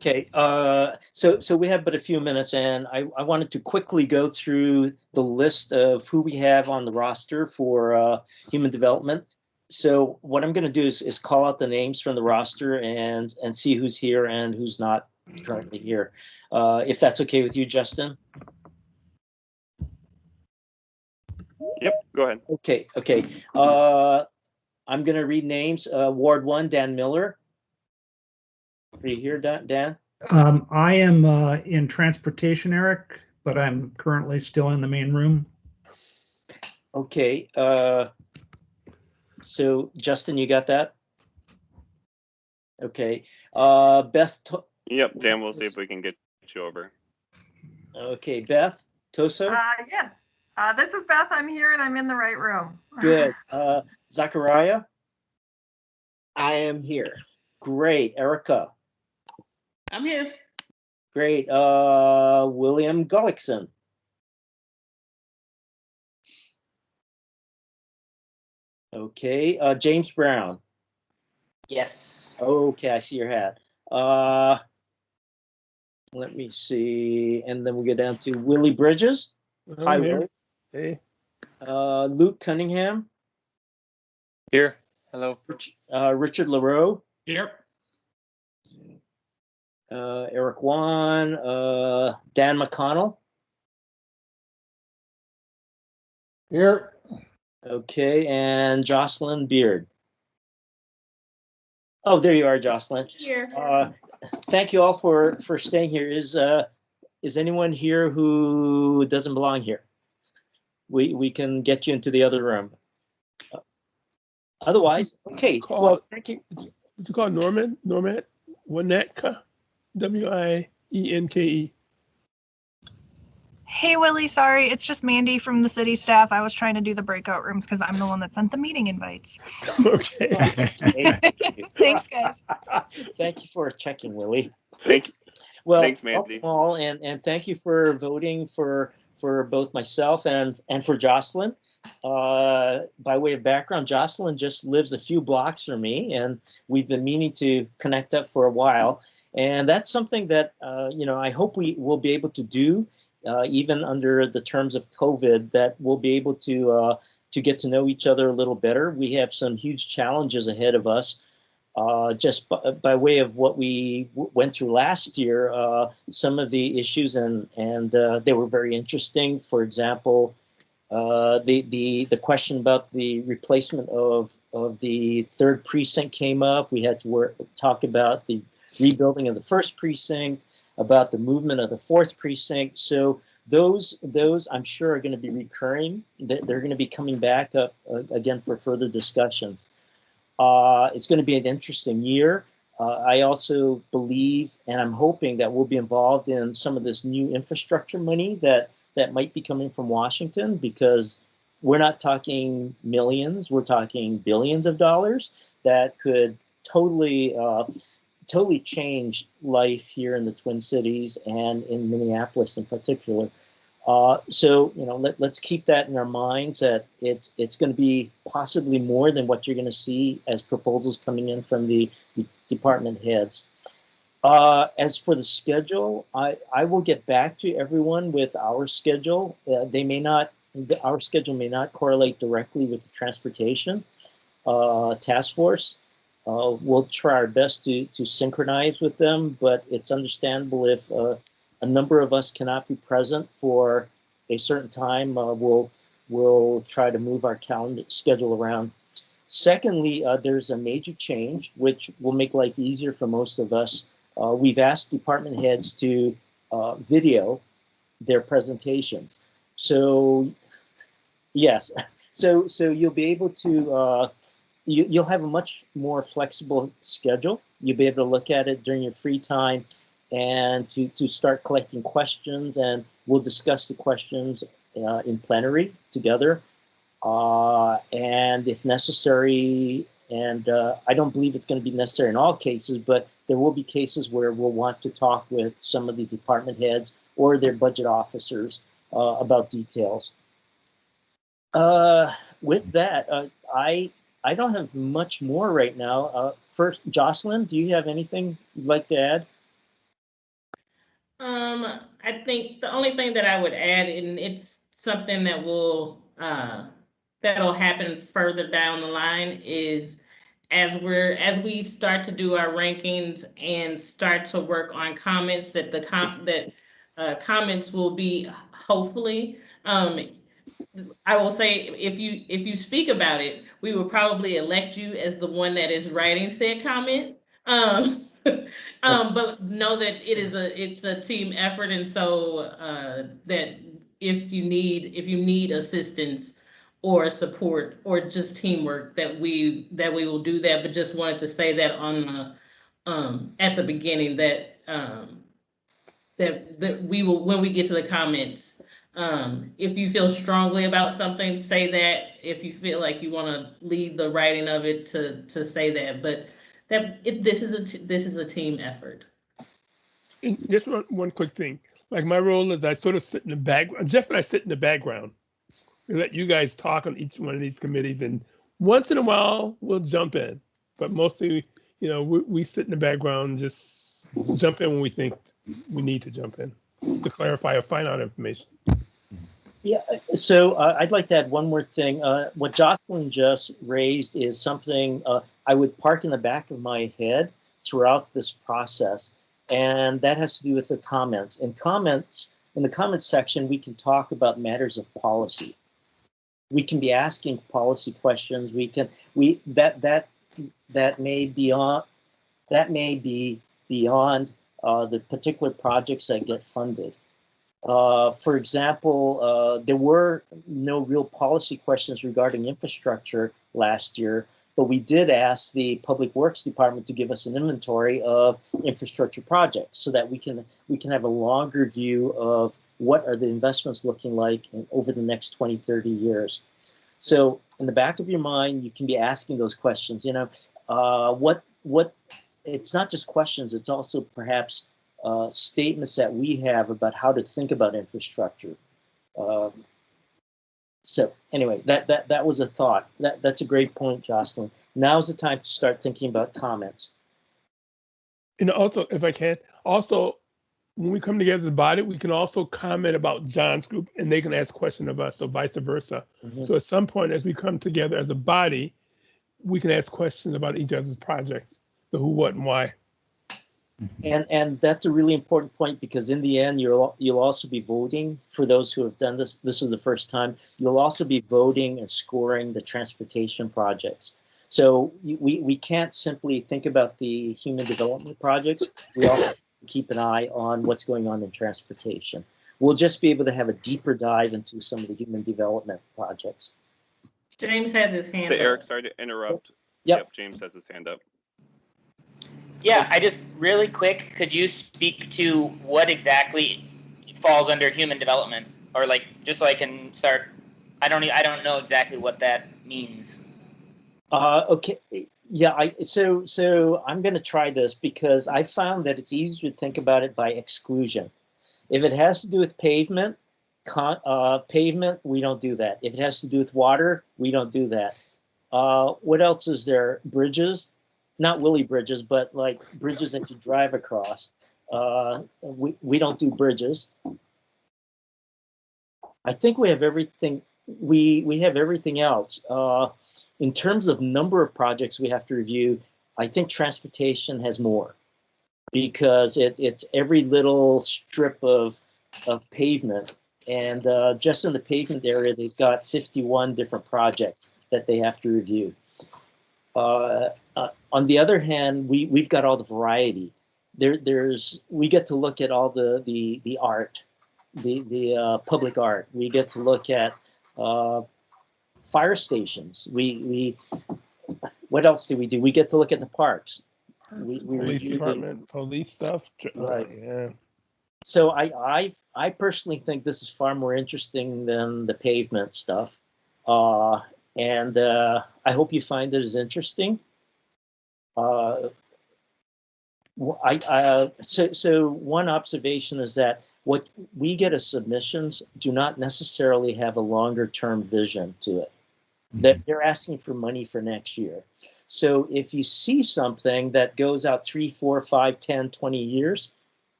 Okay, so we have but a few minutes, and I wanted to quickly go through the list of who we have on the roster for human development. So what I'm going to do is call out the names from the roster and see who's here and who's not currently here. If that's okay with you, Justin? Yep, go ahead. Okay. I'm going to read names. Ward 1, Dan Miller. Are you here, Dan? I am in transportation, Eric, but I'm currently still in the main room. Okay. So Justin, you got that? Okay. Beth. Yep, Dan, we'll see if we can get you over. Okay, Beth Toso. Yeah. This is Beth. I'm here and I'm in the right room. Good. Zachariah. I am here. Great. Erica. I'm here. Great. William Gullickson. Okay. James Brown. Yes. Okay, I see your hat. Let me see. And then we go down to Willie Bridges. Hi, Willie. Hey. Luke Cunningham. Here. Hello. Richard LaRoe. Here. Eric Wan. Dan McConnell. Here. Okay, and Jocelyn Beard. Oh, there you are, Jocelyn. Here. Thank you all for staying here. Is anyone here who doesn't belong here? We can get you into the other room. Otherwise, okay. Well, thank you. What's it called? Norman Winetke. Wienke. Hey, Willie, sorry. It's just Mandy from the city staff. I was trying to do the breakout rooms because I'm the one that sent the meeting invites. Okay. Thanks, guys. Thank you for checking, Willie. Thank you. Well, thanks, Mandy. All, and thank you for voting for both myself and for Jocelyn. By way of background, Jocelyn just lives a few blocks from me, and we've been meaning to connect up for a while. And that's something that I hope we will be able to do. Even under the terms of COVID, that we'll be able to get to know each other a little better. We have some huge challenges ahead of us. Just by way of what we went through last year, some of the issues and they were very interesting. For example, the question about the replacement of the 3rd precinct came up. We had to talk about the rebuilding of the 1st precinct, about the movement of the 4th precinct. So those I'm sure are going to be recurring. They're going to be coming back up again for further discussions. It's going to be an interesting year. I also believe, and I'm hoping, that we'll be involved in some of this new infrastructure money that might be coming from Washington, because we're not talking millions, we're talking billions of dollars that could totally change life here in the Twin Cities and in Minneapolis in particular. So let's keep that in our minds, that it's going to be possibly more than what you're going to see as proposals coming in from the department heads. As for the schedule, I will get back to everyone with our schedule. Our schedule may not correlate directly with the transportation task force. We'll try our best to synchronize with them, but it's understandable if a number of us cannot be present for a certain time. We'll try to move our calendar schedule around. Secondly, there's a major change which will make life easier for most of us. We've asked department heads to video their presentations. So yes, so you'll be able to. You'll have a much more flexible schedule. You'll be able to look at it during your free time and to start collecting questions, and we'll discuss the questions in plenary together. And if necessary, and I don't believe it's going to be necessary in all cases, but there will be cases where we'll want to talk with some of the department heads or their budget officers about details. With that, I don't have much more right now. First, Jocelyn, do you have anything you'd like to add? I think the only thing that I would add, and it's something that will that'll happen further down the line, is as we start to do our rankings and start to work on comments, that comments will be hopefully. I will say, if you speak about it, we will probably elect you as the one that is writing said comment. But know that it's a team effort, and so that if you need assistance or support or just teamwork, that we will do that. But just wanted to say that on the at the beginning, that that we will, when we get to the comments, if you feel strongly about something, say that. If you feel like you want to lead the writing of it, to say that. But this is a team effort. And just one quick thing. Like my role is I sort of sit in the background. Jeff and I sit in the background. We let you guys talk on each one of these committees, and once in a while we'll jump in. But mostly, we sit in the background, just jump in when we think we need to jump in to clarify or find out information. Yeah, so I'd like to add one more thing. What Jocelyn just raised is something I would park in the back of my head throughout this process, and that has to do with the comments. In the comments section, we can talk about matters of policy. We can be asking policy questions. That may be beyond the particular projects that get funded. For example, there were no real policy questions regarding infrastructure last year, but we did ask the Public Works Department to give us an inventory of infrastructure projects so that we can have a longer view of what are the investments looking like over the next 20, 30 years. So in the back of your mind, you can be asking those questions. What it's not just questions, it's also perhaps statements that we have about how to think about infrastructure. So anyway, that was a thought. That's a great point, Jocelyn. Now's the time to start thinking about comments. And also, if I can, also, when we come together as a body, we can also comment about John's group, and they can ask questions of us, or vice versa. Mm-hmm. So at some point, as we come together as a body, we can ask questions about each other's projects, the who, what, and why. And that's a really important point, because in the end, you'll also be voting for those who have done this. This is the first time. You'll also be voting and scoring the transportation projects. So we can't simply think about the human development projects. We also keep an eye on what's going on in transportation. We'll just be able to have a deeper dive into some of the human development projects. James has his hand up. Eric, sorry to interrupt. Yep, James has his hand up. Yeah, I just really quick, could you speak to what exactly falls under human development, or like just so I can start? I don't know exactly what that means. Okay. Yeah. So I'm going to try this, because I found that it's easier to think about it by exclusion. If it has to do with pavement, we don't do that. If it has to do with water, we don't do that. What else is there? Bridges. Not Willie bridges, but like bridges that you drive across. We don't do bridges. I think we have everything. We have everything else. In terms of number of projects we have to review, I think transportation has more, because it's every little strip of pavement, and just in the pavement area, they've got 51 different projects that they have to review. On the other hand, we've got all the variety. We get to look at all the art, the public art. We get to look at fire stations. What else do? We get to look at the parks. Police department, police stuff. Right. Yeah. So I personally think this is far more interesting than the pavement stuff. And I hope you find it as interesting. So one observation is that what we get as submissions do not necessarily have a longer term vision to it. That they're asking for money for next year. So if you see something that goes out 3, 4, 5, 10, 20 years,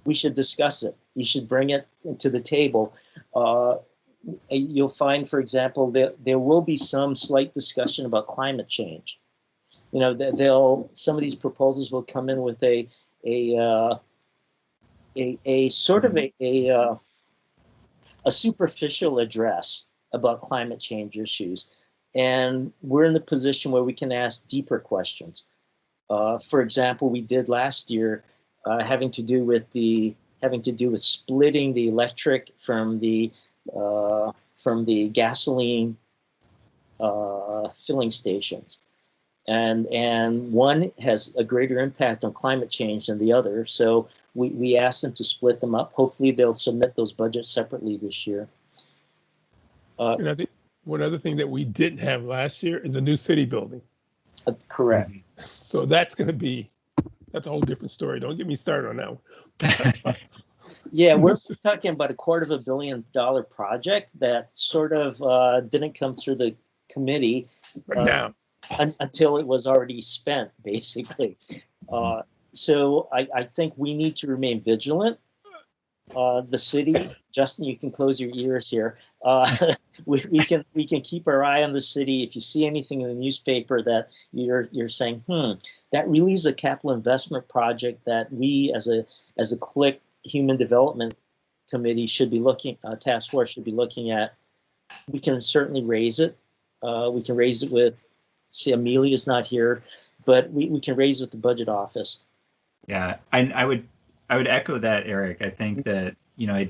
we should discuss it. You should bring it to the table. You'll find, for example, that there will be some slight discussion about climate change. You know, some of these proposals will come in with a sort of a superficial address about climate change issues, and we're in the position where we can ask deeper questions. For example, we did last year, having to do with splitting the electric from the gasoline filling stations. And one has a greater impact on climate change than the other. So we asked them to split them up. Hopefully they'll submit those budgets separately this year. And I think one other thing that we didn't have last year is a new city building. Correct. So that's a whole different story. Don't get me started on that one. Yeah, we're talking about a $250 million project that sort of didn't come through the committee. Right now. Until it was already spent, basically. So I think we need to remain vigilant. The city, Justin, you can close your ears here. We can keep our eye on the city. If you see anything in the newspaper that you're saying, that really is a capital investment project that we as a CLIC Human Development Committee should be task force should be looking at, we can certainly raise it. We can raise it with, see, Amelia's not here, but we can raise with the budget office. Yeah, I would echo that, Eric. I think that, you know,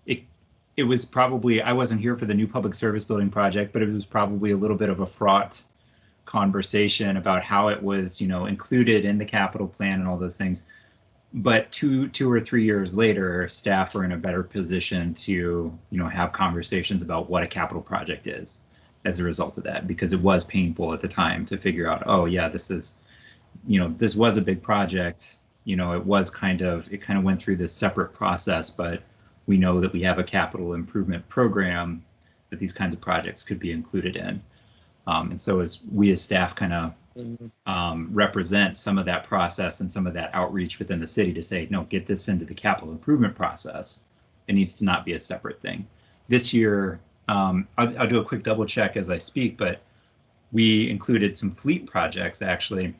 it was probably, I wasn't here for the new public service building project, but it was probably a little bit of a fraught conversation about how it was, you know, included in the capital plan and all those things. But two or 3 years later, staff are in a better position to, you know, have conversations about what a capital project is as a result of that, because it was painful at the time to figure out, oh yeah, this is, you know, this was a big project. You know, it kind of went through this separate process, but we know that we have a capital improvement program that these kinds of projects could be included in. And so as we as staff kind of represent some of that process and some of that outreach within the city to say, no, get this into the capital improvement process. It needs to not be a separate thing. This year, I'll do a quick double check as I speak, but we included some fleet projects actually,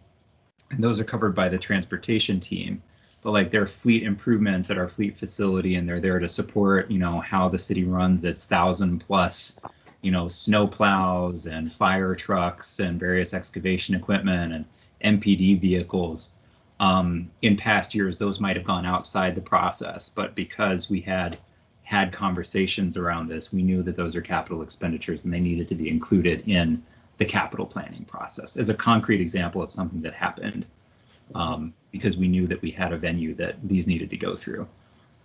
and those are covered by the transportation team. But like they're fleet improvements at our fleet facility, and they're there to support, you know, how the city runs its 1,000+, you know, snow plows and fire trucks and various excavation equipment and MPD vehicles. In past years, those might have gone outside the process, but because we had conversations around this, we knew that those are capital expenditures and they needed to be included in the capital planning process as a concrete example of something that happened, because we knew that we had a venue that these needed to go through,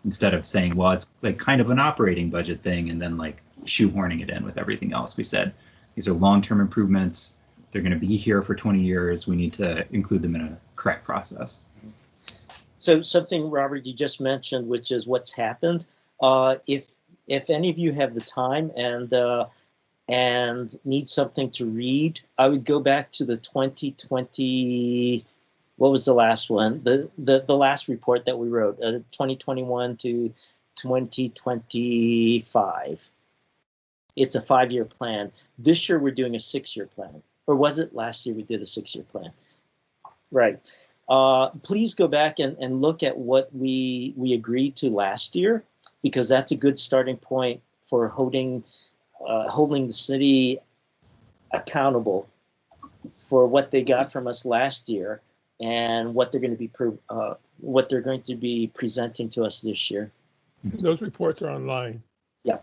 instead of saying, well, it's like kind of an operating budget thing and then like shoehorning it in with everything else. We said, these are long-term improvements. They're going to be here for 20 years. We need to include them in a correct process. So something, Robert, you just mentioned, which is what's happened. If any of you have the time and need something to read, I would go back to the 2020. What was the last one? The last report that we wrote, 2021 to 2025. It's a 5-year plan. This year we're doing a 6-year plan, or was it last year we did a 6-year plan? Right. Please go back and look at what we agreed to last year, because that's a good starting point for holding the city accountable for what they got from us last year and what they're going to be presenting to us this year. Those reports are online. Yeah.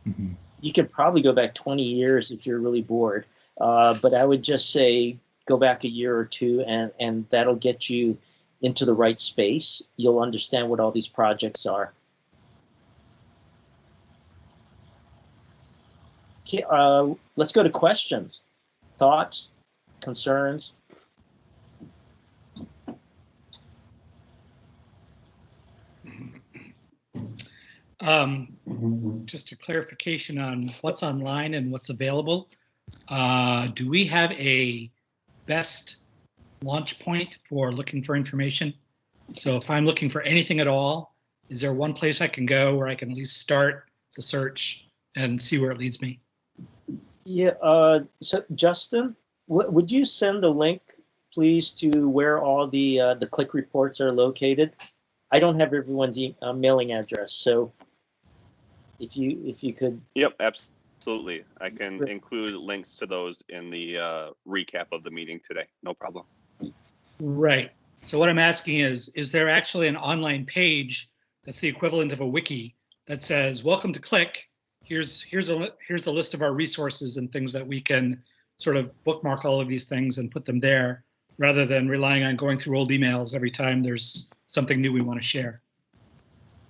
Mm-hmm. You can probably go back 20 years if you're really bored, but I would just say go back a year or two, and that'll get you into the right space. You'll understand what all these projects are. Okay, let's go to questions, thoughts, concerns. Just a clarification on what's online and what's available. Do we have a best launch point for looking for information So if I'm looking for anything at all, is there one place I can go where I can at least start the search and see where it leads me? Yeah, so Justin, would you send the link, please, to where all the CLIC reports are located? I don't have everyone's mailing address, so if you could. Yep, absolutely. I can include links to those in the recap of the meeting today. No problem. Right. So what I'm asking is there actually an online page that's the equivalent of a wiki that says, welcome to CLIC. Here's a list of our resources and things that we can sort of bookmark all of these things and put them there, rather than relying on going through old emails every time there's something new we want to share.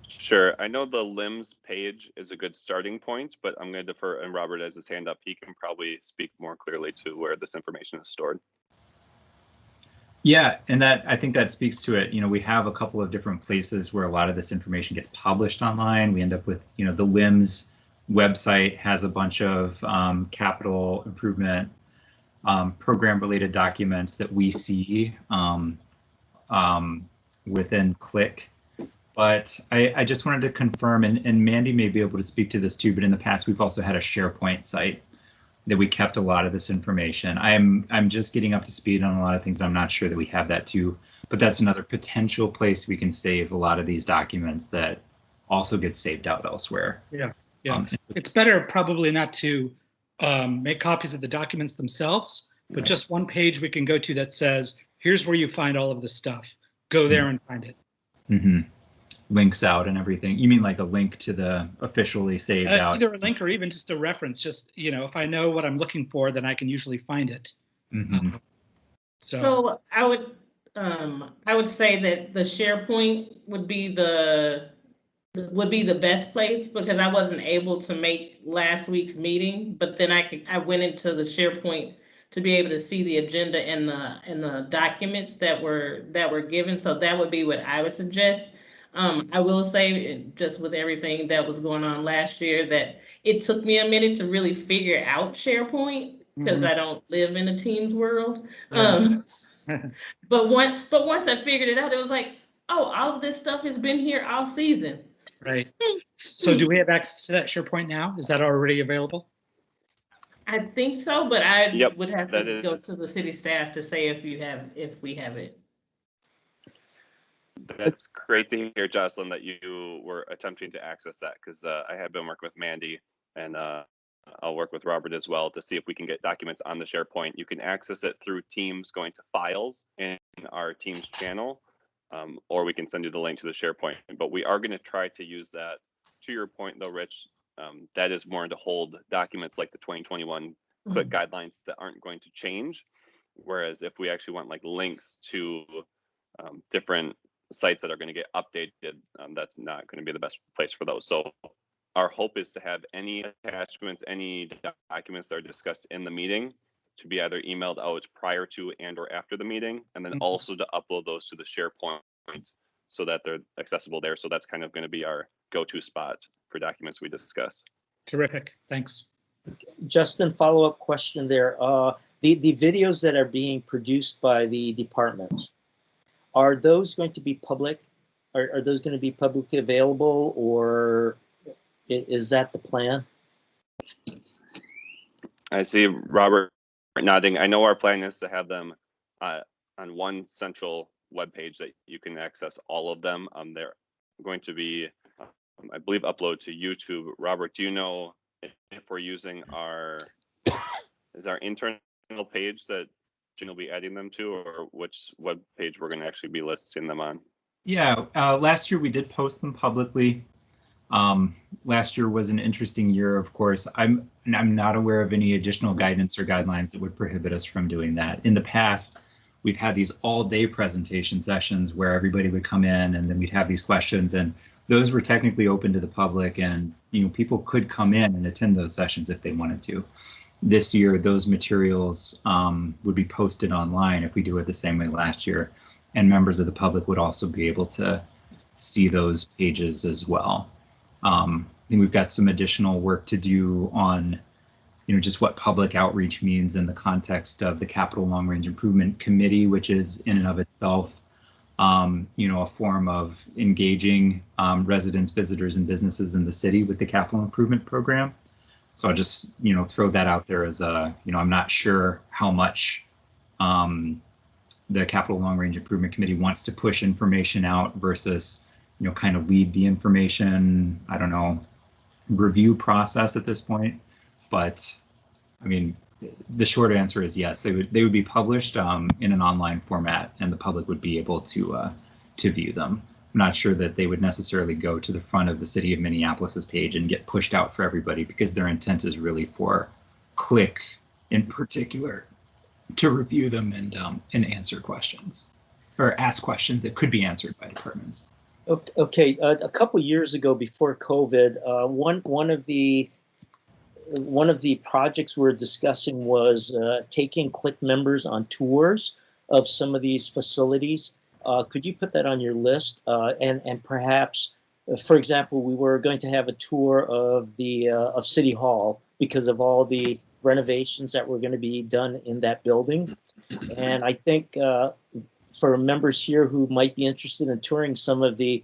Sure. I know the LIMS page is a good starting point, but I'm going to defer, and Robert has his hand up. He can probably speak more clearly to where this information is stored. Yeah, and I think that speaks to it. You know, we have a couple of different places where a lot of this information gets published online. We end up with, you know, the LIMS website has a bunch of capital improvement program-related documents that we see within CLIC. But I just wanted to confirm, and Mandy may be able to speak to this too, but in the past we've also had a SharePoint site that we kept a lot of this information. I'm just getting up to speed on a lot of things. I'm not sure that we have that too, but that's another potential place we can save a lot of these documents that also get saved out elsewhere. Yeah, yeah. It's better probably not to make copies of the documents themselves, but just one page we can go to that says, here's where you find all of this stuff. Go there and find it. Mm-hmm. Links out and everything. You mean like a link to the officially saved out? Either a link or even just a reference. Just, you know, if I know what I'm looking for, then I can usually find it. Mm-hmm. So I would say that the SharePoint would be the best place, because I wasn't able to make last week's meeting, but then I went into the SharePoint to be able to see the agenda and the documents that were given. So that would be what I would suggest. I will say, just with everything that was going on last year, that it took me a minute to really figure out SharePoint, because I don't live in a Teams world. But once I figured it out, it was like, oh, all of this stuff has been here all season. Right. So do we have access to that SharePoint now? Is that already available? I think so, but I would have to go is to the city staff to say if we have it. That's great to hear, Jocelyn, that you were attempting to access that, because I have been working with Mandy, and I'll work with Robert as well to see if we can get documents on the SharePoint. You can access it through Teams, going to Files in our Teams channel, or we can send you the link to the SharePoint. But we are going to try to use that. To your point, though, Rich, that is more to hold documents like the 2021 CLIC guidelines that aren't going to change. Whereas if we actually want like links to different sites that are going to get updated, that's not going to be the best place for those. So our hope is to have any attachments, any documents that are discussed in the meeting to be either emailed out prior to and or after the meeting, and then also to upload those to the SharePoint so that they're accessible there. So that's kind of going to be our go-to spot for documents we discuss. Terrific. Thanks. Justin, follow-up question there. The videos that are being produced by the departments, are those going to be public? Are those going to be publicly available, or is that the plan? I see Robert nodding. I know our plan is to have them on one central webpage that you can access all of them. They're going to be, I believe, upload to YouTube. Robert, do you know if we're using our internal page that Jen will be adding them to, or which web page we're going to actually be listing them on? Yeah, last year we did post them publicly. Last year was an interesting year, of course. I'm not aware of any additional guidance or guidelines that would prohibit us from doing that. In the past, we've had these all-day presentation sessions where everybody would come in, and then we'd have these questions, and those were technically open to the public, and people could come in and attend those sessions if they wanted to. This year, those materials would be posted online if we do it the same way last year, and members of the public would also be able to see those pages as well. I think we've got some additional work to do on just what public outreach means in the context of the Capital Long Range Improvement Committee, which is in and of itself a form of engaging residents, visitors, and businesses in the city with the capital improvement program. So I'll just, throw that out there as a, I'm not sure how much the Capital Long Range Improvement Committee wants to push information out versus, kind of lead the information, I don't know, review process at this point. But I mean, the short answer is yes, they would be published in an online format, and the public would be able to view them. I'm not sure that they would necessarily go to the front of the City of Minneapolis's page and get pushed out for everybody, because their intent is really for CLIC in particular to review them and answer questions, or ask questions that could be answered by departments. Okay, a couple years ago, before COVID, one of the projects we're discussing was taking CLIC members on tours of some of these facilities. Could you put that on your list? And perhaps, for example, we were going to have a tour of of City Hall because of all the renovations that were going to be done in that building. And I think for members here who might be interested in touring some of the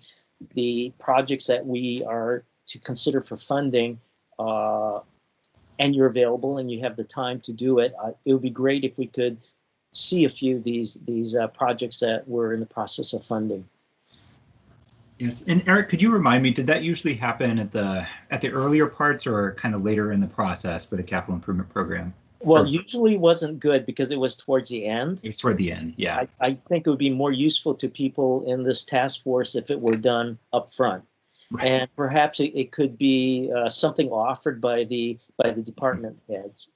projects that we are to consider for funding, and you're available and you have the time to do it, it would be great if we could see a few of these projects that we're in the process of funding. Yes, and Eric, could you remind me, did that usually happen at the earlier parts or kind of later in the process for the capital improvement program? Well, usually wasn't good because it was towards the end. It was toward the end, yeah. I think it would be more useful to people in this task force if it were done up front. Right. And perhaps it could be something offered by the department heads.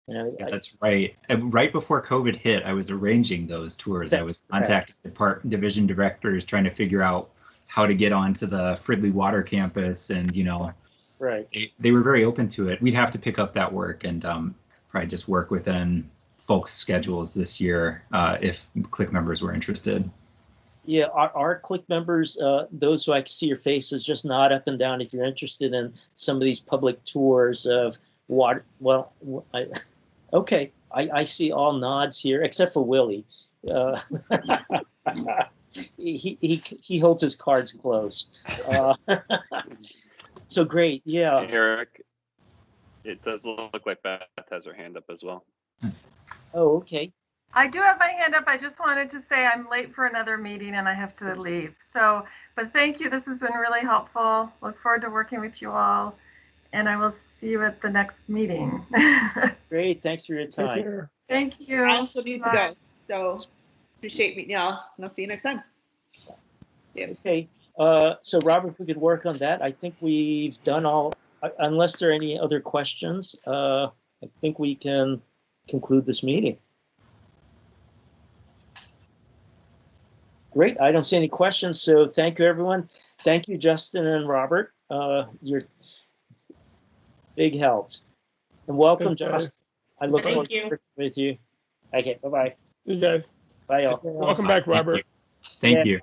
Yeah, that's right. Right before COVID hit, I was arranging those tours. I was contacting division directors trying to figure out how to get onto the Fridley Water campus, and right. They were very open to it. We'd have to pick up that work and probably just work within folks' schedules this year if CLIC members were interested. Yeah, our CLIC members, those who I can see your faces, just nod up and down if you're interested in some of these public tours of water. Well, okay, I see all nods here except for Willie. He holds his cards close. So great, yeah. Eric, it does look like Beth has her hand up as well. Oh, okay. I do have my hand up. I just wanted to say I'm late for another meeting and I have to leave. So, but thank you. This has been really helpful. Look forward to working with you all, and I will see you at the next meeting. Great. Thanks for your time. Thank you. I also need to go. So appreciate meeting y'all, and I'll see you next time. Yeah. Okay. So Robert, if we could work on that, I think we've done all, unless there are any other questions, I think we can conclude this meeting. Great. I don't see any questions. So thank you, everyone. Thank you, Justin and Robert. You're big helps. And welcome, Justin. I look forward to working with you. Okay. Bye-bye. You guys. Bye, all. Welcome back, Robert. Thank you.